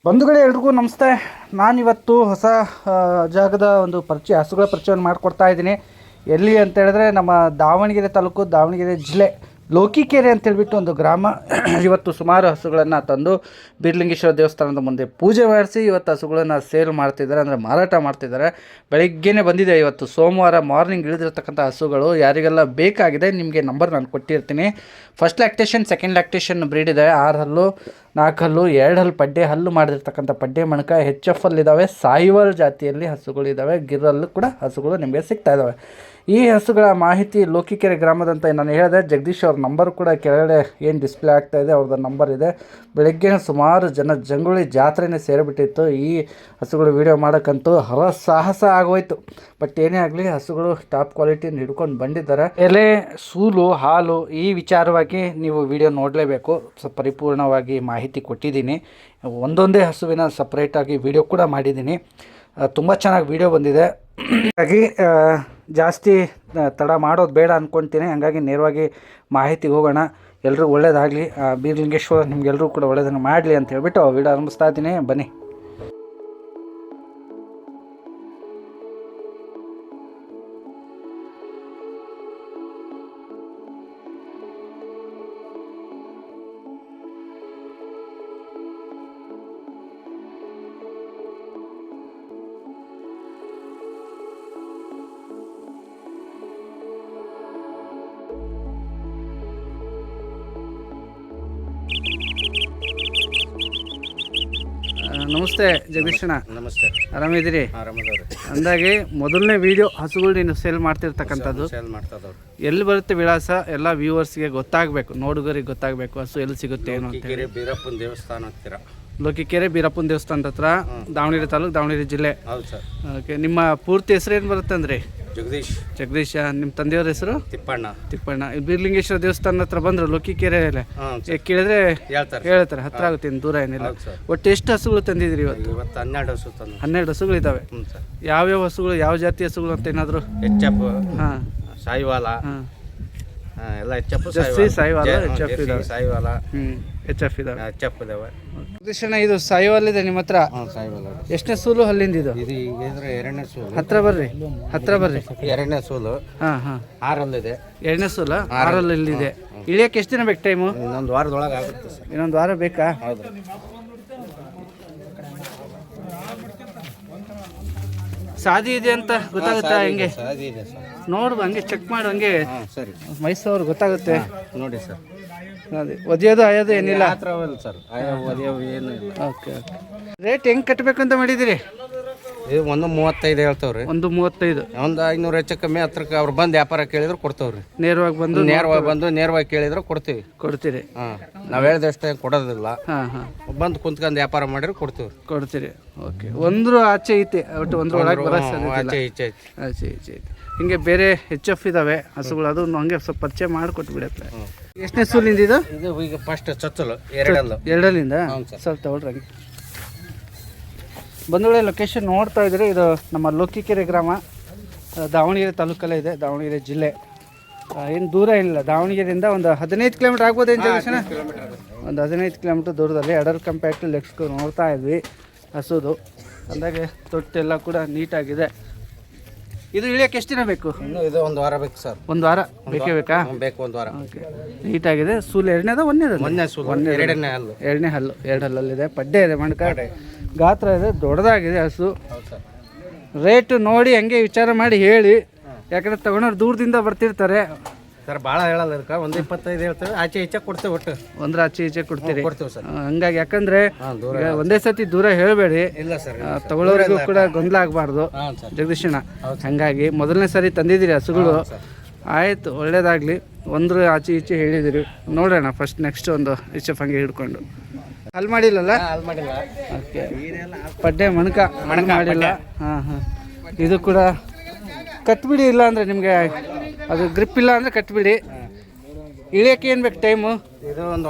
ಬಂಧುಗಳೇ ಎಲ್ರಿಗೂ ನಮಸ್ತೆ. ನಾನಿವತ್ತು ಹೊಸ ಜಾಗದ ಒಂದು ಹಸುಗಳ ಪರಿಚಯವನ್ನು ಮಾಡಿಕೊಡ್ತಾ ಇದ್ದೀನಿ. ಎಲ್ಲಿ ಅಂತ ಹೇಳಿದ್ರೆ ನಮ್ಮ ದಾವಣಗೆರೆ ತಾಲೂಕು, ದಾವಣಗೆರೆ ಜಿಲ್ಲೆ, ಲೋಕಿಕೆರೆ ಅಂತೇಳ್ಬಿಟ್ಟು ಒಂದು ಗ್ರಾಮ. ಇವತ್ತು ಸುಮಾರು ಹಸುಗಳನ್ನು ತಂದು ಬೀರಲಿಂಗೇಶ್ವರ ದೇವಸ್ಥಾನದ ಮುಂದೆ ಪೂಜೆ ಮಾಡಿಸಿ ಇವತ್ತು ಹಸುಗಳನ್ನು ಸೇಲ್ ಮಾಡ್ತಿದ್ದಾರೆ, ಅಂದರೆ ಮಾರಾಟ ಮಾಡ್ತಿದ್ದಾರೆ. ಬೆಳಗ್ಗೆನೇ ಬಂದಿದೆ. ಇವತ್ತು ಸೋಮವಾರ ಮಾರ್ನಿಂಗ್ ಇಳಿದಿರ್ತಕ್ಕಂಥ ಹಸುಗಳು ಯಾರಿಗೆಲ್ಲ ಬೇಕಾಗಿದೆ ನಿಮಗೆ ನಂಬರ್ ನಾನು ಕೊಟ್ಟಿರ್ತೀನಿ. First lactation, second lactation breed ಇದೆ. 6 ಹಲ್ಲು, 4 ಹಲ್ಲು, 2 ಹಲ್ಲು ಪಡ್ಡೆ ಹಲ್ಲು ಮಾಡಿರ್ತಕ್ಕಂಥ ಪಡ್ಡೆ ಮಣಕ HF ಇದ್ದಾವೆ. ಸಾಯಿವಾಲ್ ಜಾತಿಯಲ್ಲಿ ಹಸುಗಳಿದ್ದಾವೆ. ಗಿರ್ರಲ್ಲೂ ಕೂಡ ಹಸುಗಳು ನಿಮಗೆ ಸಿಗ್ತಾ ಇದ್ದಾವೆ. ಈ ಹಸುಗಳ ಮಾಹಿತಿ ಲೋಕಿಕೆರೆ ಗ್ರಾಮದಂತ ನಾನು ಹೇಳಿದೆ. ಜಗದೀಶ್ ಅವ್ರ ನಂಬರ್ ಕೂಡ ಕೆಳಗಡೆ ಏನು ಡಿಸ್ಪ್ಲೇ ಆಗ್ತಾಯಿದೆ, ಅವ್ರದ್ದು ನಂಬರ್ ಇದೆ. ಬೆಳಗ್ಗೆ ಸುಮಾರು ಜಂಗುಳಿ ಜಾತ್ರೆನೇ ಸೇರಿಬಿಟ್ಟಿತ್ತು. ಈ ಹಸುಗಳು ವೀಡಿಯೋ ಮಾಡೋಕ್ಕಂತೂ ಹರಸಾಹಸ ಆಗೋಯ್ತು. ಬಟ್ ಏನೇ ಆಗಲಿ ಹಸುಗಳು ಟಾಪ್ ಕ್ವಾಲಿಟಿಯನ್ನು ಹಿಡ್ಕೊಂಡು ಬಂದಿದ್ದಾರೆ. ಎಲೆ, ಸೂಲು, ಹಾಲು ಈ ವಿಚಾರವಾಗಿ ನೀವು ವಿಡಿಯೋ ನೋಡಲೇಬೇಕು. ಪರಿಪೂರ್ಣವಾಗಿ ಮಾಹಿತಿ ಕೊಟ್ಟಿದ್ದೀನಿ. ಒಂದೊಂದೇ ಹಸುವಿನ ಸಪ್ರೇಟಾಗಿ ವಿಡಿಯೋ ಕೂಡ ಮಾಡಿದ್ದೀನಿ. ತುಂಬ ಚೆನ್ನಾಗಿ ವಿಡಿಯೋ ಬಂದಿದೆ. ಹಾಗಾಗಿ ಜಾಸ್ತಿ ತಡ ಮಾಡೋದು ಬೇಡ ಅಂದ್ಕೊಳ್ತೀನಿ. ಹಂಗಾಗಿ ನೇರವಾಗಿ ಮಾಹಿತಿಗೆ ಹೋಗೋಣ. ಎಲ್ಲರೂ ಒಳ್ಳೇದಾಗಲಿ. ಬೀರಲಿಂಗೇಶ್ವರ ನಿಮಗೆಲ್ಲರೂ ಕೂಡ ಒಳ್ಳೆಯದನ್ನು ಮಾಡಲಿ ಅಂತ ಹೇಳ್ಬಿಟ್ಟು ವಿಡಿಯೋ ಆರಂಭಿಸ್ತಾ ಇದ್ದೀನಿ. ಬನ್ನಿ. ನಮಸ್ತೆ ಜಗದೀಶಣ್ಣ. ನಮಸ್ತೆ. ಆರಾಮಿದ್ದೀರಿ? ಆರಾಮದವ್ರಿ. ಅಂದಾಗೆ ಮೊದಲನೇ ವಿಡಿಯೋ ಹಸುಗಳು ನೀನು ಸೇಲ್ ಮಾಡ್ತಿರ್ತಕ್ಕಂಥದ್ದು. ಎಲ್ಲಿ ಬರುತ್ತೆ ವಿಳಾಸ ಎಲ್ಲ ವ್ಯೂವರ್ಸ್ಗೆ ಗೊತ್ತಾಗಬೇಕು, ನೋಡುಗರಿಗೆ ಗೊತ್ತಾಗಬೇಕು ಹಸು ಎಲ್ಲಿ ಸಿಗುತ್ತೆ ಏನು ಅಂತ ಹೇಳಿ. ಬೀರಪ್ಪನ ದೇವಸ್ಥಾನ ಹತ್ತಿರ, ಲೋಕಿಕೆರೆ ಬೀರಪ್ಪನ ದೇವಸ್ಥಾನದ ಹತ್ರ, ದಾವಣಗೆರೆ ತಾಲೂಕು, ದಾವಣಗೆರೆ ಜಿಲ್ಲೆ. ಹೌದು ಸರ್. ಓಕೆ. ನಿಮ್ಮ ಪೂರ್ತಿ ಹೆಸರು ಏನು ಬರುತ್ತೆ ಅಂದರೆ? ಜಗದೀಶ. ನಿಮ್ಮ ತಂದೆಯವ್ರ ಹೆಸರು? ತಿಪ್ಪಣ್ಣ. ಬೀರಲಿಂಗೇಶ್ವರ ದೇವಸ್ಥಾನ ಹತ್ರ ಬಂದರು ಲೋಕಿಕೆರೆಯಲ್ಲೇ ಕೇಳಿದ್ರೆ ಹೇಳ್ತಾರೆ. ಹತ್ರ ಆಗುತ್ತೆ, ಇನ್ನು ದೂರ ಏನಿಲ್ಲ. ಒಟ್ಟು ಎಷ್ಟು ಹಸುಗಳು ತಂದಿದ್ದೀರಿ ಇವತ್ತು? 12 ಹಸುಗಳಿದ್ದಾವೆ. ಯಾವ್ಯಾವ ಹಸುಗಳು, ಯಾವ ಜಾತಿ ಹಸುಗಳು ಅಂತ ಏನಾದರೂ? HF, ಸಾಯಿವಾಲ ಎಲ್ಲ HF ಇದಾವೆ. ಕೃಷ್ಣ, ಇದು ಸಾಯಿವಾಲ್ ಇದೆ ನಿಮ್ಮ ಹತ್ರ? ಎಷ್ಟನೇ ಸೂಲು ಹಲ್ಲಿಂದ ಇದು? ಎರಡನೇ ಸೂಲು. ಹತ್ರ ಬರ್ರಿ. ಎರಡನೇ ಸೂಲು. 6 ಹಲ್ಲಿದೆ. ಎರಡನೇ ಸೂಲ 6 ಹಲ್ಲಿದೆ. ಇಳಿಯಕ್ಕೆ ಎಷ್ಟು ದಿನ ಬೇಕು ಟೈಮು? ಇನ್ನೊಂದು ವಾರದೊಳಗೆ ಆಗುತ್ತೆ. ಇನ್ನೊಂದು ವಾರ ಬೇಕಾ? ಹೌದು. ಸಾದಿ ಇದೆ ಅಂತ ಗೊತ್ತಾಗುತ್ತಾ? ಹೆಂಗೆ ನೋಡು, ಹಂಗೆ ಚೆಕ್ ಮಾಡು. ಹಂಗೆ ಸರಿ, ಮೈಸೂರು ಗೊತ್ತಾಗುತ್ತೆ ನೋಡಿ ಸರ್. ಅದೇ ಒದಿಯೋದು ಆಯೋದು ಏನಿಲ್ಲ ಸರ್. ಏನು ಇಲ್ಲ. ಓಕೆ. ರೇಟ್ ಹೆಂಗೆ ಕಟ್ಟಬೇಕು ಅಂತ ಮಾಡಿದ್ದೀರಿ? ಇದು 1.35 ಹೇಳ್ತಾವ್ರಿ. 1.35. ಒಂದು 500 ಹೆಚ್ಚು ಕಮ್ಮಿ ಹತ್ರಕ್ಕೆ ಅವ್ರು ಬಂದು ವ್ಯಾಪಾರ ಕೇಳಿದ್ರು ಕೊಡ್ತಾವ್ರಿ. ನೇರವಾಗಿ ಬಂದು ನೇರವಾಗಿ ಕೇಳಿದ್ರು ಕೊಡ್ತೀರಿ. ನಾವು ಹೇಳಿದಷ್ಟೇ ಕೊಡೋದಿಲ್ಲ. ಬಂದು ಕುಂತ್ಕೊಂಡು ವ್ಯಾಪಾರ ಮಾಡಿದ್ರೆ ಕೊಡ್ತೀರಿ. ಓಕೆ. ಒಂದ್ರ ಆಚೆ ಐತೆ, ಒಟ್ಟು ಒಂದ್ರ ಒಳಗೆ ಬರೋ ಆಚೆ ಈಚೆ ಐತೆ. ಹಿಂಗೆ ಬೇರೆ HF ಇದಾವೆ ಹಸುಗಳು, ಅದು ಹಂಗೆ ಸ್ವಲ್ಪ ಪರಿಚಯ ಮಾಡಿಕೊಟ್ಟು ಬಿಡತ್ತೆ. ಎಷ್ಟನೇ ಸೂಲಿಂದ ಇದು? ಈಗ ಫಸ್ಟ್ ಚಚ್ಚಲು 2 ಸ್ವಲ್ಪ ತಗೊಳ್ರಿ. ಬಂಧುಗಳೇ, ಲೊಕೇಶನ್ ನೋಡ್ತಾ ಇದ್ದೀರಿ. ಇದು ನಮ್ಮ ಲೋಕಿಕೆರೆ ಗ್ರಾಮ, ದಾವಣಗೆರೆ ತಾಲೂಕಲ್ಲೇ ಇದೆ, ದಾವಣಗೆರೆ ಜಿಲ್ಲೆ. ಏನು ದೂರ ಏನಿಲ್ಲ. ದಾವಣಗೆರೆಯಿಂದ ಒಂದು 15 ಕಿಲೋಮೀಟ್ರ್ ಆಗ್ಬೋದೇನು ಜಗದೀಶನ? ಒಂದು 15 ಕಿಲೋಮೀಟ್ರ್ ದೂರದಲ್ಲಿ ಅಡರ್ ಕಂಪ್ಯಾಕ್ಟ್ ಲೆಕ್ಸ್ಕೊ ನೋಡ್ತಾ ಇದ್ವಿ ಹಸುದು. ಅಂದಾಗೆ ತೊಟ್ಟೆಲ್ಲ ಕೂಡ ನೀಟಾಗಿದೆ. ಇದು ಇಳಿಯೋಕ್ಕೆ ಎಷ್ಟು ದಿನ ಬೇಕು? ಇದು ಒಂದು ವಾರ ಬೇಕು ಸರ್. ಒಂದು ವಾರ ಬೇಕೇ ಬೇಕಾ? ಬೇಕು, ಒಂದು ವಾರ. ಓಕೆ. ನೀಟಾಗಿದೆ. ಸೂಲು ಎರಡನೇದ ಒಂದನೇದ? ಎರಡನೇ ಹಲ್ಲು. 2 ಹಲ್ಲಲ್ಲಿದೆ. ಪಡ್ಡೆ ಇದೆ, ಮಣಕ ಗಾತ್ರ ಇದೆ, ದೊಡ್ಡದಾಗಿದೆ ಹಸು. ರೇಟು ನೋಡಿ ಹಂಗೆ ವಿಚಾರ ಮಾಡಿ ಹೇಳಿ, ಯಾಕಂದ್ರೆ ತಗೊಂಡವ್ರು ದೂರದಿಂದ ಬರ್ತಿರ್ತಾರೆ ಸರ್. ಭಾಳ ಹೇಳಲ್ಲ, 1.25 ಹೇಳ್ತೇವೆ. ಆಚೆ ಈಚೆ ಕೊಡ್ತೇವೆ. ಒಟ್ಟು ಒಂದ್ರ ಆಚೆ ಈಚೆ ಕೊಡ್ತೀರಿ? ಕೊಡ್ತೇವೆ ಸರ್. ಹಂಗಾಗಿ ಯಾಕಂದ್ರೆ ಒಂದೇ ಸತಿ ದೂರ ಹೇಳಬೇಡಿ. ಇಲ್ಲ ಸರ್, ತಗೊಳ್ಳೋರಿಗೂ ಕೂಡ ಗೊಂದಲ ಆಗಬಾರ್ದು ಜಗದೀಶಣ್ಣ. ಹಂಗಾಗಿ ಮೊದಲನೇ ಸರಿ ತಂದಿದ್ದೀರಿ ಹಸುಗಳು, ಆಯಿತು, ಒಳ್ಳೇದಾಗಲಿ. ಒಂದ್ರ ಆಚೆ ಈಚೆ ಹೇಳಿದಿರಿ. ನೋಡೋಣ ಫಸ್ಟ್ ನೆಕ್ಸ್ಟ್ ಒಂದು HF ಹಂಗೆ ಹಿಡ್ಕೊಂಡು. ಅಲ್ಲಿ ಮಾಡಿಲ್ಲಲ್ಲ? ಓಕೆ. ಪಡ್ಡೆ ಮಣಕ ಮಾಡಿಲ್ಲ. ಇದು ಕೂಡ ಕಟ್ಬಿಡಿ. ಇಲ್ಲ ಅಂದರೆ ನಿಮಗೆ ಅದು ಗ್ರಿಪ್ ಇಲ್ಲ ಅಂದರೆ ಕಟ್ಬಿಡಿ. ಇಳಿಯೋಕ್ಕೆ ಏನು ಬೇಕು ಟೈಮು? ಇದು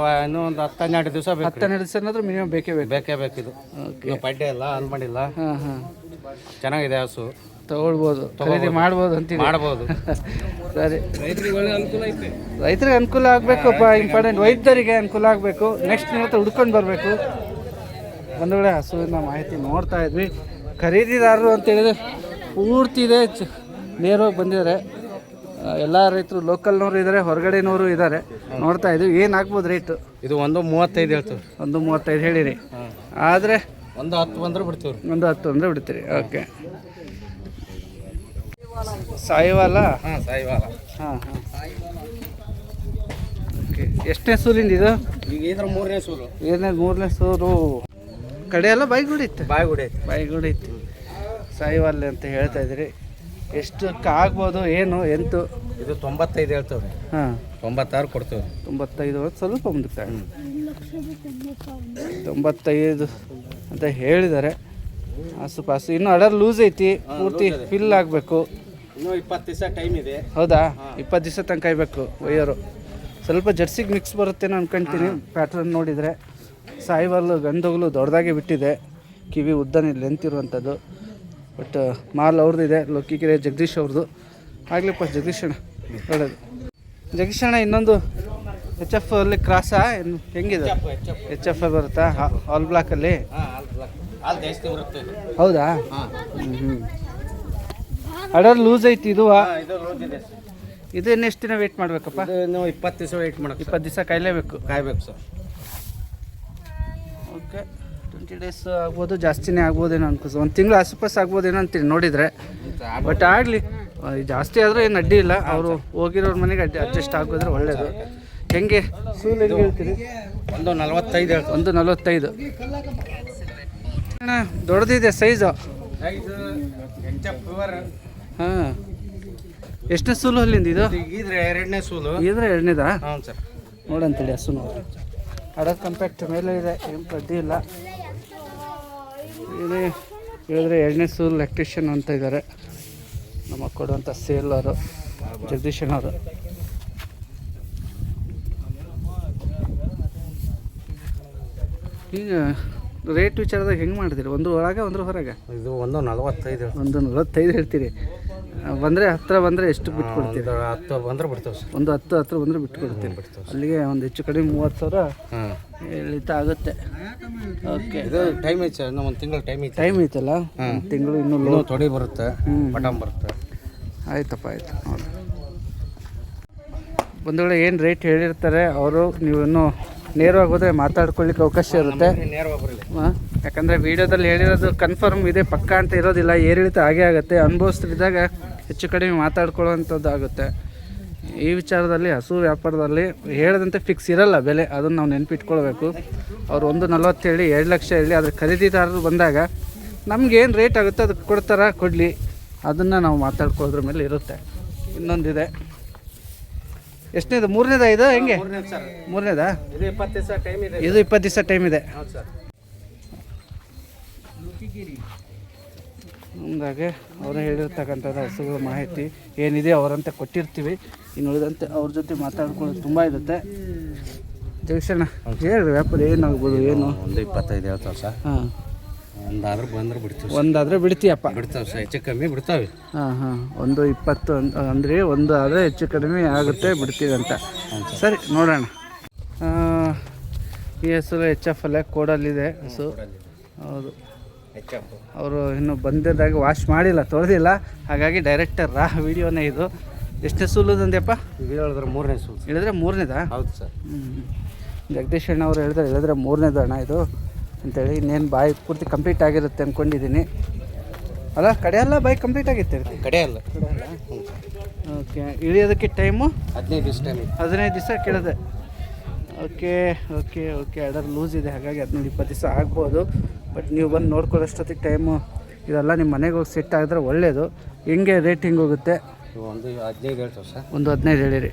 ಇನ್ನೂ ಒಂದು 10-12 ದಿವಸ ಬೇಕು. 12 ದಿವಸ ಏನಾದರೂ ಮಿನಿಮಮ್ ಬೇಕೇ ಬೇಕು. ಇದು ಓಕೆ. ಪಡ್ಡೆ ಇಲ್ಲ, ಅಲ್ಲಿ ಮಾಡಿಲ್ಲ. ಚೆನ್ನಾಗಿದೆ ಹಸು. ತಗೊಳ್ಬೋದು, ಖರೀದಿ ಮಾಡ್ಬೋದು ಅಂತೀವಿ. ಮಾಡ್ಬೋದು. ಸರಿ, ರೈತರಿಗೆ ಅನುಕೂಲ ಆಗಬೇಕಪ್ಪ, ಇಂಪಾರ್ಟೆಂಟ್. ವೈದ್ಯರಿಗೆ ಅನುಕೂಲ ಆಗಬೇಕು. ನೆಕ್ಸ್ಟ್ ನಿಮ್ಮ ಹತ್ರ ಹುಡ್ಕೊಂಡು ಬರಬೇಕು. ಒಂದು ವೇಳೆ ಹಸುವಿನ ಮಾಹಿತಿ ನೋಡ್ತಾ ಇದ್ವಿ. ಖರೀದಿದಾರರು ಅಂತೇಳಿದರೆ ಪೂರ್ತಿ ಇದೆ, ನೇರವಾಗಿ ಬಂದಿದ್ದಾರೆ. ಎಲ್ಲ ರೈತರು ಲೋಕಲ್ನವರು ಇದ್ದಾರೆ, ಹೊರಗಡೆನವರು ಇದ್ದಾರೆ. ನೋಡ್ತಾ ಇದ್ವಿ. ಏನು ಆಗ್ಬೋದು ರೇಟು? ಇದು 1.35 ಹೇಳ್ತೀವಿ. 1.35 ಹೇಳಿರಿ. ಆದರೆ 1.10 ಬಂದ್ರೆ ಬಿಡ್ತೀವಿ. 1.10 ಅಂದರೆ ಬಿಡ್ತೀರಿ. ಓಕೆ. ಸಾಯಿವಾಲ? ಹಾಂ, ಸಾಯಿವಾಲ. ಹಾಂ. ಓಕೆ. ಎಷ್ಟನೇ ಸೂಲಿಂದ ಇದು? ಈಗ ಇದ್ರ 3ನೇ ಸೂಲು. ಮೂರನೇ ಸೂರು. ಕಡೆ ಎಲ್ಲ ಬಾಯಿಗುಡಿ ಇತ್ತು. ಬಾಯಿಗುಡಿ ಇತ್ತು. ಸಾಯಿವಾಲ ಅಂತ ಹೇಳ್ತಾ ಇದ್ರಿ. ಎಷ್ಟಕ್ಕೆ ಆಗ್ಬೋದು, ಏನು ಎಂತು? ಇದು 95 ಹೇಳ್ತೇವೆ. ಹಾಂ, 96 ಕೊಡ್ತೇವೆ. 95 ಸ್ವಲ್ಪ ಮುಂದಕ್ಕೆ 95 ಅಂತ ಹೇಳಿದ್ದಾರೆ ಆಸುಪಾಸು. ಇನ್ನು ಅಡರ್ ಲೂಸ್ ಐತಿ, ಪೂರ್ತಿ ಫಿಲ್ ಆಗಬೇಕು. ಇನ್ನೂ 20 ದಿವಸ ಟೈಮ್ ಇದೆ. ಹೌದಾ? 20 ದಿವಸ ತನಕ ಕಾಯ್ಬೇಕು ಒಯ್ಯೋರು. ಸ್ವಲ್ಪ ಜರ್ಸಿಗೆ ಮಿಕ್ಸ್ ಬರುತ್ತೇನೋ ಅನ್ಕೊಂತೀನಿ ಪ್ಯಾಟ್ರನ್ ನೋಡಿದರೆ. ಸಾಯಿವಾಲು ಗಂಧಗಳು ದೊಡ್ಡದಾಗಿ ಬಿಟ್ಟಿದೆ, ಕಿವಿ ಉದ್ದನೇ ಲೆಂತ್ ಇರುವಂಥದ್ದು. ಬಟ್ ಮಾಲ್ ಅವ್ರದ್ದಿದೆ, ಲೋಕಿಕೆರೆ ಜಗದೀಶ್ ಅವ್ರದ್ದು. ಆಗ್ಲಿಪ್ಪ ಜಗದೀಶ್ ಅಣ್ಣ, ಒಳ್ಳೆಯದು. ಜಗದೀಶ್ ಅಣ್ಣ, ಇನ್ನೊಂದು HF ಅಲ್ಲಿ ಕ್ರಾಸಾ ಏನು ಹೆಂಗಿದೆ? HF ಬರುತ್ತಾ ಆಲ್ ಬ್ಲಾಕಲ್ಲಿ? ಹೌದಾ? ಹ್ಞೂ. ಅಡರ್ ಲೂಸ್ ಐತಿ ಇದು. ಇದು ಇನ್ನು ಎಷ್ಟು ದಿನ ವೆಯ್ಟ್ ಮಾಡಬೇಕಪ್ಪ? ನಾವು 20 ದಿವಸ ವೆಯ್ಟ್ ಮಾಡೋಕೆ. 20 ದಿವಸ ಕಾಯಲೇಬೇಕು ಸರ್. ಓಕೆ. 20 ಡೇಸ್ ಆಗ್ಬೋದು, ಜಾಸ್ತಿನೇ ಆಗ್ಬೋದೇನೋ ಅನ್ಕೋಸ. ಒಂದು ತಿಂಗಳು ಆಸುಪಾಸು ಆಗ್ಬೋದೇನೋ ಅಂತೀನಿ ನೋಡಿದರೆ. ಬಟ್ ಆಗಲಿ, ಜಾಸ್ತಿ ಆದರೆ ಏನು ಅಡ್ಡಿ ಇಲ್ಲ. ಅವರು ಹೋಗಿರೋರ ಮನೆಗೆ ಅಡ್ಜಸ್ಟ್ ಆಗೋದ್ರೆ ಒಳ್ಳೆಯದು. ಹೆಂಗೆ ಸೂಲು ಹೆಂಗೆ ಹೇಳ್ತೀರಿ? 1.45 ಹೇಳ್ತೀವಿ. 1.45. ಅಣ್ಣ ದೊಡ್ಡದಿದೆ ಸೈಜು. ಹಾಂ. ಎಷ್ಟನೇ ಸೂಲು ಅಲ್ಲಿಂದ ಇದು? ಇದ್ರೆ 2ನೇ ಸೂಲು. ಇದ್ರೆ 2ನೇದಾ? ಹ್ಞೂ ಸರ್. ನೋಡಂತೇಳಿ ಹಸು ನೋಡಿ. ಅಡರ್ ಕಂಪ್ಯಾಕ್ಟ್ ಮೇಲೆ ಇದೆ, ಏನು ಅಡ್ಡಿ ಇಲ್ಲ. ಏನೇ ಹೇಳಿದ್ರೆ 2ನೇ ಸೂಲ್ ಎಲೆಕ್ಟ್ರಿಷಿಯನ್ ಅಂತ ಇದ್ದಾರೆ ನಮಗೆ ಕೊಡುವಂಥ ಸೇಲರು, ಜಗದೀಶನವರು. ಈಗ ರೇಟ್ ವಿಚಾರದಾಗ ಹೆಂಗೆ ಮಾಡಿದಿರಿ? ಒಂದು ಒಳಗೆ ಒಂದು ಹೊರಗೆ? ಇದು 1.45. 1.45 ಹೇಳ್ತೀರಿ. ಬಂದರೆ ಹತ್ತಿರ ಬಂದರೆ ಎಷ್ಟು ಬಿಟ್ಟು ಕೊಡ್ತೀರಿ? 10 ಬಂದರೆ ಬಿಡ್ತೇವೆ ಸರ್. ಒಂದು 10 ಹತ್ರ ಬಂದರೆ ಬಿಟ್ಟು ಕೊಡ್ತೀನಿ. ಅಲ್ಲಿಗೆ ಒಂದು ಹೆಚ್ಚು ಕಡಿಮೆ 30,000 ಹೇಳಿತ ಆಗುತ್ತೆ. ಓಕೆ. ಇದು ಟೈಮ್ ಐತೆ ಸರ್, ಇನ್ನೂ 1 ತಿಂಗಳು ಟೈಮ್ ಐತಲ್ಲ? ತಿಂಗಳು ಇನ್ನೂ ತೊಡಿ ಬರುತ್ತೆ, ಬಟನ್ ಬರುತ್ತೆ. ಆಯ್ತಪ್ಪ, ಆಯಿತು. ನೋಡಿ, ಒಂದು ವೇಳೆ ಏನು ರೇಟ್ ಹೇಳಿರ್ತಾರೆ ಅವರು, ನೀವು ಇನ್ನೂ ನೇರವಾಗಿ ಹೋದರೆ ಮಾತಾಡ್ಕೊಳ್ಳಿಕ್ಕೆ ಅವಕಾಶ ಇರುತ್ತೆ. ಹಾಂ, ಯಾಕಂದರೆ ವೀಡಿಯೋದಲ್ಲಿ ಹೇಳಿರೋದು ಕನ್ಫರ್ಮ್ ಇದೆ, ಪಕ್ಕ ಅಂತ ಇರೋದಿಲ್ಲ. ಏರಿಳಿತ ಆಗೇ ಆಗುತ್ತೆ. ಅನುಭವಿಸ್ತಿದ್ದಾಗ ಹೆಚ್ಚು ಕಡಿಮೆ ಮಾತಾಡ್ಕೊಳ್ಳುವಂಥದ್ದು ಆಗುತ್ತೆ. ಈ ವಿಚಾರದಲ್ಲಿ ಹಸು ವ್ಯಾಪಾರದಲ್ಲಿ ಹೇಳದಂತೆ ಫಿಕ್ಸ್ ಇರಲ್ಲ ಬೆಲೆ, ಅದನ್ನು ನಾವು ನೆನಪಿಟ್ಕೊಳ್ಬೇಕು. ಅವ್ರು 1.40 ಹೇಳಿ 2 ಲಕ್ಷ ಹೇಳಿ, ಆದರೆ ಖರೀದಿದಾರರು ಬಂದಾಗ ನಮ್ಗೆ ಏನು ರೇಟ್ ಆಗುತ್ತೆ ಅದಕ್ಕೆ ಕೊಡ್ತಾರ, ಕೊಡಲಿ, ಅದನ್ನು ನಾವು ಮಾತಾಡ್ಕೊಳ್ಳೋದ್ರ ಮೇಲೆ ಇರುತ್ತೆ. ಇನ್ನೊಂದಿದೆ, ಎಷ್ಟನೇದು? 3ನೇದಾ ಇದು? ಹೆಂಗೆ? 3ನೇದಾ? ಇದು 20 ದಿವಸ ಟೈಮ್ ಇದೆ. ಇದು 20 ದಿವಸ ಟೈಮ್ ಇದೆ. ಹಂಗಾಗಿ ಅವರು ಹೇಳಿರ್ತಕ್ಕಂಥದ್ದು ಹಸುಗಳ ಮಾಹಿತಿ ಏನಿದೆ ಅವರಂತ ಕೊಟ್ಟಿರ್ತೀವಿ. ಇನ್ನು ಉಳಿದಂತೆ ಅವ್ರ ಜೊತೆ ಮಾತಾಡ್ಕೊಳ್ಳೋದು ತುಂಬ ಇರುತ್ತೆ. ಜಗದೀಶಣ್ಣ ಹೇಳ್ರಿ, ವ್ಯಾಪಾರ ಏನಾಗ್ಬೋದು, ಏನು? 1.25 ಹೇಳ್ತಾವೆ ಸರ್. ಹಾಂ. ಒಂದಾದ್ರೆ ಬಂದ್ರೆ ಬಿಡ್ತೀವಿ. ಒಂದಾದರೆ ಬಿಡ್ತೀಯಪ್ಪ? ಬಿಡ್ತಾವೆ ಸರ್, ಹೆಚ್ಚು ಕಮ್ಮಿ ಬಿಡ್ತಾವೆ. ಹಾಂ. 1.20 ಅಂದರೆ ಒಂದು ಆದರೆ ಹೆಚ್ಚು ಕಡಿಮೆ ಆಗುತ್ತೆ, ಬಿಡ್ತೀವಿ ಅಂತ. ಸರಿ, ನೋಡೋಣ. ಈ ಹಸು HF ಅಲ್ಲೇ ಕೋಡಲ್ಲಿದೆ ಹಸು. ಹೌದು, ಅವರು ಇನ್ನೂ ಬಂದಿದ್ದಾಗ ವಾಶ್ ಮಾಡಿಲ್ಲ, ತೊಳೆದಿಲ್ಲ. ಹಾಗಾಗಿ ಡೈರೆಕ್ಟರ್ ವಿಡಿಯೋನೇ ಇದು. ಎಷ್ಟನೇ ಸೂಲುದಂದೆಪ್ಪ? ಹೇಳಿದ್ರೆ 3ನೇ ಸೂಲು. ಹೇಳಿದ್ರೆ 3ನೇದಾ? ಹೌದು ಸರ್. ಜಗದೀಶ್ ಅಣ್ಣ ಅವ್ರು ಹೇಳಿದ್ರೆ 3ನೇದು ಅಣ್ಣ ಇದು ಅಂತೇಳಿ. ಇನ್ನೇನು ಬಾಯಿ ಪೂರ್ತಿ ಕಂಪ್ಲೀಟ್ ಆಗಿರುತ್ತೆ ಅಂದ್ಕೊಂಡಿದ್ದೀನಿ. ಅಲ್ಲ, ಕಡೆಯೆಲ್ಲ ಬಾಯಿ ಕಂಪ್ಲೀಟ್ ಆಗಿತ್ತು? ಕಡೆಯಲ್ಲ. ಓಕೆ. ಇಳಿಯೋದಕ್ಕೆ ಟೈಮು 15 ದಿವಸ ಟೈಮ್. 15 ದಿವಸ ಕೇಳಿದೆ. ಓಕೆ. ಅಡರ್ ಲೂಸ್ ಇದೆ, ಹಾಗಾಗಿ 15-20 ದಿವಸ ಆಗ್ಬೋದು. ಬಟ್ ನೀವು ಬಂದು ನೋಡ್ಕೊಳ್ಳೋಷ್ಟೊತ್ತಿಗೆ ಟೈಮು ಇದೆಲ್ಲ ನಿಮ್ಮ ಮನೆಗೆ ಹೋಗಿ ಸೆಟ್ ಆಗಿದ್ರೆ ಒಳ್ಳೆಯದು. ಹೆಂಗೆ ರೇಟ್ ಹಿಂಗೆ ಹೋಗುತ್ತೆ? ಒಂದು 15 ಹೇಳ್ತೇವೆ ಸರ್. ಒಂದು 15 ಹೇಳಿರಿ.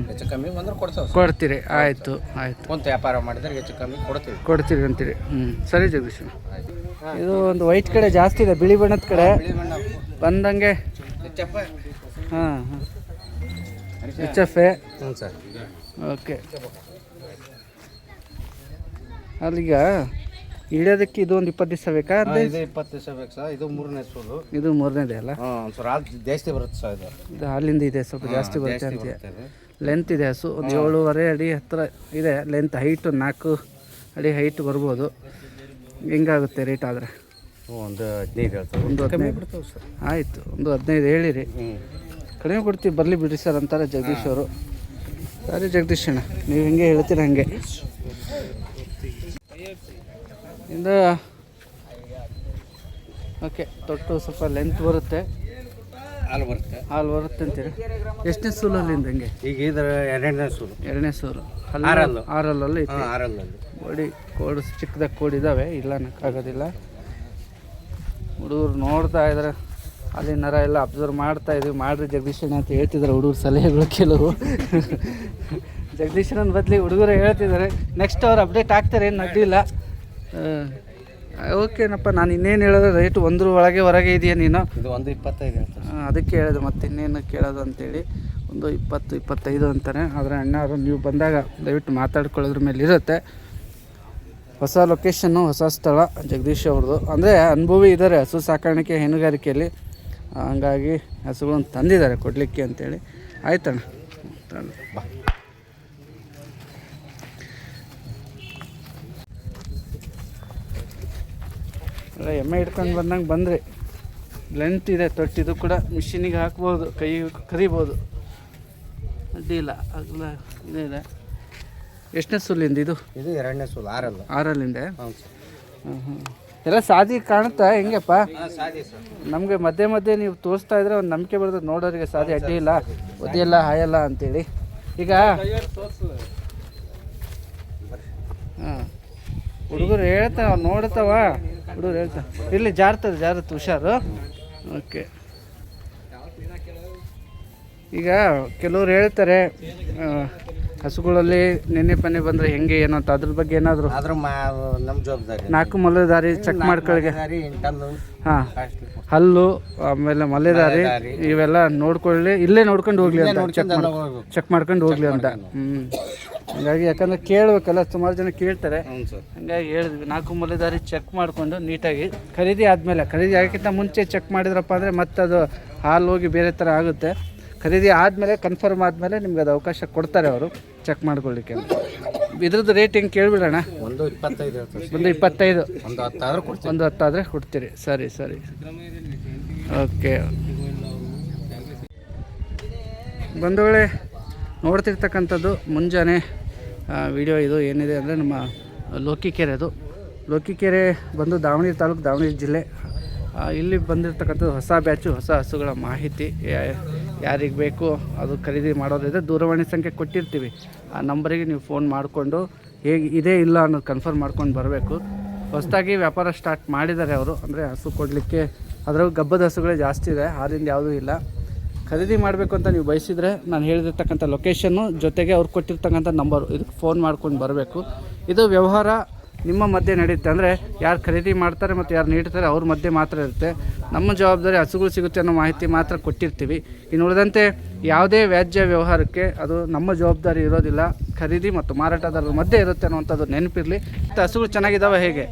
ಹೆಚ್ಚು ಕಮ್ಮಿ ಬಂದ್ರೆ ಕೊಡ್ತೀರಿ. ಆಯಿತು. ಒಂದು ವ್ಯಾಪಾರ ಮಾಡಿದ್ರೆ ಹೆಚ್ಚು ಕಮ್ಮಿ ಕೊಡ್ತೀರಿ ಅಂತೀರಿ. ಸರಿ ಜಗದೀಶ್. ಇದು ಒಂದು ವೈಟ್ ಕಡೆ ಜಾಸ್ತಿ ಇದೆ, ಬಿಳಿ ಬಣ್ಣದ ಕಡೆ ಬಂದಂಗೆ. ಹಾಂ. HF. ಹ್ಞೂ ಸರ್. ಓಕೆ. ಅಲ್ಲಿಗ ಇಳಿಯೋದಕ್ಕೆ ಇದು ಒಂದು 20 ದಿವಸ ಬೇಕಾ? ಇದು 20 ದಿವಸ ಬೇಕು ಸರ್. ಇದು 3ನೇ ಸೂಲು. ಇದು 3ನೇದೇ ಅಲ್ಲ? ಸರ್, ಜಾಸ್ತಿ ಬರುತ್ತೆ ಸರ್. ಇದು ಹಾಲಿಂದ ಇದೆ, ಸ್ವಲ್ಪ ಜಾಸ್ತಿ ಬರುತ್ತೆ ಅಂತ. ಲೆಂತ್ ಇದೆ ಹಸು, ಒಂದು 7.5 ಅಡಿ ಹತ್ತಿರ ಇದೆ ಲೆಂತ್. ಹೈಟು 4 ಅಡಿ ಹೈಟ್ ಬರ್ಬೋದು. ಹೆಂಗಾಗುತ್ತೆ ರೇಟ್ ಆದರೆ? ಒಂದು 15 ಹೇಳ್ತಾರೆ. ಒಂದು 15 ಬಿಡ್ತಾವೆ ಸರ್. ಆಯಿತು, ಒಂದು 15 ಹೇಳಿರಿ, ಕಡಿಮೆ ಕೊಡ್ತೀವಿ, ಬರಲಿ ಬಿಡಿ ಸರ್ ಅಂತಾರೆ ಜಗದೀಶ್ ಅವರು. ಸರಿ ಜಗದೀಶ್ ಅಣ್ಣ, ನೀವು ಹೆಂಗೆ ಹೇಳ್ತೀರ ಹಾಗೆ. ಇಂದ ಓಕೆ, ತೊಟ್ಟು ಸ್ವಲ್ಪ ಲೆಂತ್ ಬರುತ್ತೆ, ಹಾಲು ಬರುತ್ತೆ ಅಂತೀರಿ. ಎಷ್ಟನೇ ಸೂಲಲ್ಲಿಂದ ಹೆಂಗೆ? ಈಗ ಇದರ 2ನೇ ಸೂಲು. 2ನೇ ಸೂಲು. ಆರಲ್ಲಲ್ಲಿ ಕೋಡಿ ಕೋಡು ಚಿಕ್ಕದಾಗ ಕೋಡಿದ್ದಾವೆ, ಇಲ್ಲ ಅನ್ನೋಕ್ಕಾಗೋದಿಲ್ಲ. ಹುಡುಗರು ನೋಡ್ತಾ ಇದ್ದಾರೆ, ಅಲ್ಲಿ ನರ ಎಲ್ಲ ಅಬ್ಸರ್ವ್ ಮಾಡ್ತಾ ಇದ್ದೀವಿ. ಮಾಡ್ರಿ ಜಗದೀಶಣ್ಣ ಅಂತ ಹೇಳ್ತಿದ್ದಾರೆ ಹುಡುಗರು, ಸಲಹೆಗಳು ಕೆಲವು. ಜಗದೀಶಣ್ಣನ ಬದಲಿ ಹುಡುಗರು ಹೇಳ್ತಿದ್ದಾರೆ. ನೆಕ್ಸ್ಟ್ ಅವ್ರು ಅಪ್ಡೇಟ್ ಆಗ್ತಾರೆ, ಏನು ಅಡ್ಡಿಲ್ಲ. ಓಕೆನಪ್ಪ, ನಾನು ಇನ್ನೇನು ಹೇಳೋದು, ರೇಟು 1 ಒಳಗೆ ಹೊರಗೆ ಇದೆಯಾ ನೀನು? ಇದು 1.25 ಹೇಳ್ತಾರೆ. ಅದಕ್ಕೆ ಹೇಳಿದೆ, ಮತ್ತೆ ಇನ್ನೇನು ಕೇಳೋದು ಅಂತೇಳಿ. 1.20-1.25 ಅಂತಾರೆ. ಆದರೆ ಅಣ್ಣವರು ನೀವು ಬಂದಾಗ ದಯವಿಟ್ಟು ಮಾತಾಡ್ಕೊಳ್ಳೋದ್ರ ಮೇಲೆ ಇರುತ್ತೆ. ಹೊಸ ಲೊಕೇಶನ್ನು, ಹೊಸ ಸ್ಥಳ ಜಗದೀಶ್ ಅವ್ರದ್ದು. ಅಂದರೆ ಅನುಭವಿ ಇದ್ದಾರೆ ಹಸು ಸಾಕಾಣಿಕೆ ಹೈನುಗಾರಿಕೆಯಲ್ಲಿ, ಹಂಗಾಗಿ ಹಸುಗಳನ್ನು ತಂದಿದ್ದಾರೆ ಕೊಡಲಿಕ್ಕೆ ಅಂತೇಳಿ. ಆಯ್ತಣ್ಣ, ಬಾ. ಎಮ್ಮೆ ಹಿಡ್ಕೊಂಡು ಬಂದಂಗೆ ಬಂದರೆ ಲೆಂತ್ ಇದೆ, ತೊಟ್ಟಿದು ಕೂಡ ಮಿಷಿನಿಗೆ ಹಾಕ್ಬೋದು, ಕೈ ಕರಿಬೋದು, ಅಡ್ಡಿಲ್ಲ. ಅಗಲ ಇದೆ. ಎಷ್ಟನೇ ಸೂಲಿಂದ ಇದು? ಇದು 2ನೇ ಸೂಲು, 6ರಲ್ಲಿಂದ. ಎಲ್ಲ ಸಾದಿ ಕಾಣುತ್ತಾ ಹೆಂಗಪ್ಪ? ನಮಗೆ ಮಧ್ಯೆ ಮಧ್ಯೆ ನೀವು ತೋರಿಸ್ತಾ ಇದ್ರೆ ಒಂದು ನಂಬಿಕೆ ಬರ್ತದೆ ನೋಡೋರಿಗೆ, ಸಾದಿ ಅಡ್ಡಿ ಇಲ್ಲ, ಒದಿಯಲ್ಲ ಹಾಯಲ್ಲ ಅಂತೇಳಿ. ಈಗ ಹಾಂ, ಹುಡುಗರು ಹೇಳ್ತಾವ, ನೋಡ್ತಾವ ಹುಡುಗರು ಹೇಳ್ತಾವ. ಇಲ್ಲಿ ಜಾರತ್ತೆ ಹುಷಾರು. ಓಕೆ, ಈಗ ಕೆಲವ್ರು ಹೇಳ್ತಾರೆ ಹಸುಗಳಲ್ಲಿ ನೆನ್ನೆ ಪನ್ನೆ ಬಂದರೆ ಹೆಂಗೆ ಏನೋ ಅಂತ, ಅದ್ರ ಬಗ್ಗೆ ಏನಾದರೂ ನಮ್ಮ ಜವಾಬ್ದಾರಿ. 4 ಮಲೆದಾರಿ ಚೆಕ್ ಮಾಡ್ಕೊಳ್ಳಿ. ಹಾಂ, ಹಲ್ಲು, ಆಮೇಲೆ ಮಲೆದಾರಿ ಇವೆಲ್ಲ ನೋಡ್ಕೊಳ್ಳಿ, ಇಲ್ಲೇ ನೋಡ್ಕೊಂಡು ಹೋಗ್ಲಿ ಅಂತ, ಚೆಕ್ ಮಾಡ್ಕೊಂಡು ಹೋಗ್ಲಿ ಅಂತ. ಹಂಗಾಗಿ ಯಾಕಂದ್ರೆ ಕೇಳಬೇಕಲ್ಲ, ಸುಮಾರು ಜನ ಕೇಳ್ತಾರೆ, ಹಂಗಾಗಿ ಹೇಳಿದ್ವಿ 4 ಮಲೆದಾರಿ ಚೆಕ್ ಮಾಡಿಕೊಂಡು ನೀಟಾಗಿ ಖರೀದಿ ಆದಮೇಲೆ, ಖರೀದಿ ಆಗೋಕ್ಕಿಂತ ಮುಂಚೆ ಚೆಕ್ ಮಾಡಿದ್ರಪ್ಪ ಅಂದರೆ ಮತ್ತೆ ಅದು ಹಾಲು ಹೋಗಿ ಬೇರೆ ಥರ ಆಗುತ್ತೆ. ಖರೀದಿ ಆದಮೇಲೆ ಕನ್ಫರ್ಮ್ ಆದಮೇಲೆ ನಿಮ್ಗೆ ಅದು ಅವಕಾಶ ಕೊಡ್ತಾರೆ ಅವರು ಚೆಕ್ ಮಾಡ್ಕೊಳ್ಳಿಕ್ಕೆ. ಇದ್ರದ್ದು ರೇಟ್ ಹೆಂಗೆ ಕೇಳಿಬಿಡೋಣ? 1.25 1.25. 1.10 ಆದರೆ ಕೊಡ್ತೀರಿ. ಸರಿ ಸರಿ, ಓಕೆ. ಬಂಧುಗಳೇ, ನೋಡ್ತಿರ್ತಕ್ಕಂಥದ್ದು ಮುಂಜಾನೆ ವಿಡಿಯೋ ಇದು. ಏನಿದೆ ಅಂದರೆ ನಮ್ಮ ಲೋಕಿಕೆರೆದು. ಲೋಕಿಕೆರೆ ಬಂದು ದಾವಣಗೆರೆ ತಾಲೂಕು, ದಾವಣಗೆರೆ ಜಿಲ್ಲೆ. ಇಲ್ಲಿ ಬಂದಿರತಕ್ಕಂಥದ್ದು ಹೊಸ ಬ್ಯಾಚು, ಹೊಸ ಹಸುಗಳ ಮಾಹಿತಿ. ಯಾರಿಗೆ ಬೇಕು ಅದು ಖರೀದಿ ಮಾಡೋದಿದೆ, ದೂರವಾಣಿ ಸಂಖ್ಯೆ ಕೊಟ್ಟಿರ್ತೀವಿ, ಆ ನಂಬರಿಗೆ ನೀವು ಫೋನ್ ಮಾಡಿಕೊಂಡು ಹೇಗೆ ಇದೆ ಇಲ್ಲ ಅನ್ನೋದು ಕನ್ಫರ್ಮ್ ಮಾಡ್ಕೊಂಡು ಬರಬೇಕು. ಹೊಸದಾಗಿ ವ್ಯಾಪಾರ ಸ್ಟಾರ್ಟ್ ಮಾಡಿದ್ದಾರೆ ಅವರು, ಅಂದರೆ ಹಸು ಕೊಡಲಿಕ್ಕೆ. ಅದರಾಗೂ ಗಬ್ಬದ ಹಸುಗಳೇ ಜಾಸ್ತಿ ಇದೆ, ಹಾಲಿಂದ ಯಾವುದೂ ಇಲ್ಲ. ಖರೀದಿ ಮಾಡಬೇಕು ಅಂತ ನೀವು ಬಯಸಿದರೆ ನಾನು ಹೇಳಿರ್ತಕ್ಕಂಥ ಲೊಕೇಶನ್ನು ಜೊತೆಗೆ ಅವ್ರು ಕೊಟ್ಟಿರ್ತಕ್ಕಂಥ ನಂಬರು, ಇದಕ್ಕೆ ಫೋನ್ ಮಾಡ್ಕೊಂಡು ಬರಬೇಕು. ಇದು ವ್ಯವಹಾರ ನಿಮ್ಮ ಮಧ್ಯೆ ನಡೆಯುತ್ತೆ. ಅಂದರೆ ಯಾರು ಖರೀದಿ ಮಾಡ್ತಾರೆ ಮತ್ತು ಯಾರು ನೀಡ್ತಾರೆ ಅವ್ರ ಮಧ್ಯೆ ಮಾತ್ರ ಇರುತ್ತೆ. ನಮ್ಮ ಜವಾಬ್ದಾರಿ ಹಸುಗಳು ಸಿಗುತ್ತೆ ಅನ್ನೋ ಮಾಹಿತಿ ಮಾತ್ರ ಕೊಟ್ಟಿರ್ತೀವಿ. ಇನ್ನು ಉಳಿದಂತೆ ಯಾವುದೇ ವ್ಯಾಜ್ಯ ವ್ಯವಹಾರಕ್ಕೆ ಅದು ನಮ್ಮ ಜವಾಬ್ದಾರಿ ಇರೋದಿಲ್ಲ, ಖರೀದಿ ಮತ್ತು ಮಾರಾಟಗಾರರ ಮಧ್ಯೆ ಇರುತ್ತೆ ಅನ್ನೋವಂಥದ್ದು ನೆನಪಿರಲಿ. ಮತ್ತು ಹಸುಗಳು ಚೆನ್ನಾಗಿದ್ದಾವೆ ಹೇಗೆ?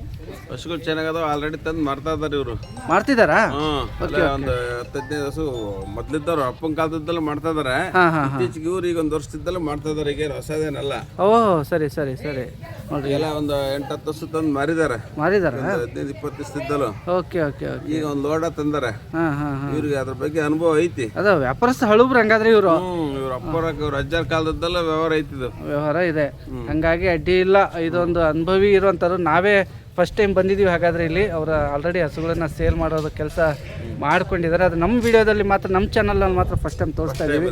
ಹಸುಗಳು ಚೆನ್ನಾಗದಾವ, ಆಲ್ರೆಡಿ ತಂದು ಮಾರ್ತಾ ಇದಾರೆ ಇವರು. ಮಾಡ್ತಿದ್ದಾರಾ? ಒಂದು 10-15 ಹಸು ಮೊದ್ಲಿದ್ದವ್ರು ಅಪ್ಪನ ಕಾಲದಲ್ಲ ಮಾಡ್ತಾ ಇದಾರೆ. ಇತ್ತೀಚೆಗೆ ಇವ್ರು ಈಗ 1 ವರ್ಷದಿದ್ದಲ್ಲ ಮಾಡ್ತಾ ಇದಾರೆ, ಈಗ ಹೊಸದೇನಲ್ಲ. ಓಹ್, ಸರಿ ಸರಿ ಸರಿ. ನೋಡ್ರಿ, ಎಲ್ಲ ಒಂದು 8-10 ಹಸು ತಂದು ಮಾರಿದಾರೆ. 15-20 ದಿವಸದಿದ್ದಲು. Okay okay okay. ಈಗ ಒಂದು ಲೋಡ ತಂದಾರೆ. ಇವ್ರಿಗೆ ಅದ್ರ ಬಗ್ಗೆ ಅನುಭವ ಐತಿ. ಅದ ವ್ಯಾಪಾರಸ್ಥ ಹಳುಬ್ರು ಹಂಗಾದ್ರೆ ಇವರು. ಇವ್ರ ಅಪ್ಪರ ಇವ್ರ ಅಜ್ಜರ ಕಾಲದದ್ದೆಲ್ಲ ವ್ಯವಹಾರ ಐತಿದು, ವ್ಯವಹಾರ ಇದೆ. ಹಂಗಾಗಿ ಅಡ್ಡಿ ಇಲ್ಲ. ಇದೊಂದು ಅನುಭವಿ ಇರುವಂಥವ್ರು. ನಾವೇ ಫಸ್ಟ್ ಟೈಮ್ ಬಂದಿದ್ದೀವಿ. ಹಾಗಾದರೆ ಇಲ್ಲಿ ಅವರ ಆಲ್ರೆಡಿ ಹಸುಗಳನ್ನು ಸೇಲ್ ಮಾಡೋದು ಕೆಲಸ ಮಾಡ್ಕೊಂಡಿದ್ದಾರೆ. ಅದು ನಮ್ಮ ವಿಡಿಯೋದಲ್ಲಿ ಮಾತ್ರ, ನಮ್ಮ ಚಾನಲಲ್ಲಿ ಮಾತ್ರ ಫಸ್ಟ್ ಟೈಮ್ ತೋರಿಸ್ತಾ ಇದ್ದೀವಿ.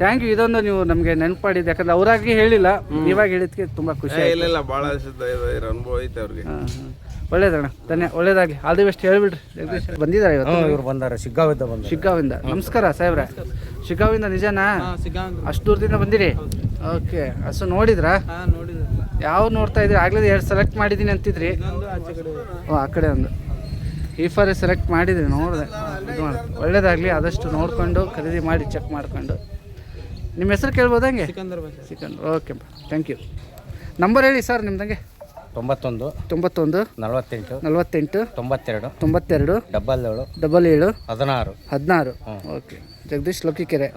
Thank you. ಇದೊಂದು ನೀವು ನಮಗೆ ನೆನಪಾಡಿದ್ದು, ಯಾಕಂದ್ರೆ ಅವರಾಗಿ ಹೇಳಿಲ್ಲ, ಇವಾಗ ಹೇಳಿದ್ಕೆ ತುಂಬ ಖುಷಿ. ಇಲ್ಲ ಭಾಳ ಅನುಭವ ಐತೆ ಅವ್ರಿಗೆ. ಒಳ್ಳೇದಣ್ಣ, ಒಳ್ಳೇದಾಗಿ. ಆಲ್ ದಿ ಬೆಸ್ಟ್ ಹೇಳ್ಬಿಡ್ರಿ. ಜಗದೀಶ್ ಬಂದಿದ್ದಾರೆ ಇವತ್ತು? ಇವ್ರು ಬಂದಾರೆ, ಶಿಗ್ಗಾವಿಂದ. ನಮಸ್ಕಾರ ಸಾಹೇಬ್ರೆ. ಶಿಗ್ಗಾವಿಂದ ನಿಜನಾ? ಅಷ್ಟು ದೂರದಿಂದ ಬಂದಿರಿ? ಓಕೆ. ಹಸು ನೋಡಿದ್ರಾ? ಯಾವ ನೋಡ್ತಾ ಇದ್ರಿ? ಆಗ್ಲೇ 2 ಸೆಲೆಕ್ಟ್ ಮಾಡಿದ್ದೀನಿ ಅಂತಿದ್ರಿ. ಓ, ಆ ಕಡೆ ಒಂದು ಈಫಾರೆ ಸೆಲೆಕ್ಟ್ ಮಾಡಿದ್ರಿ, ನೋಡಿದೆ. ಇದು ಮಾಡಿ, ಒಳ್ಳೇದಾಗಲಿ. ಆದಷ್ಟು ನೋಡಿಕೊಂಡು ಖರೀದಿ ಮಾಡಿ ಚೆಕ್ ಮಾಡ್ಕೊಂಡು. ನಿಮ್ಮ ಹೆಸರು ಕೇಳ್ಬೋದ? ಹಂಗೆ Sikandar. Okay, thank you. Number ಹೇಳಿ ಸರ್ ನಿಮ್ದಂಗೆ. 91 48 92 92 77 16. Okay. Jagadish Lokikere.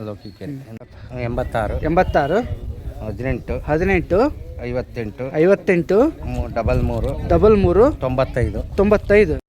86 18 18 58 58 double 3 double 3 95 95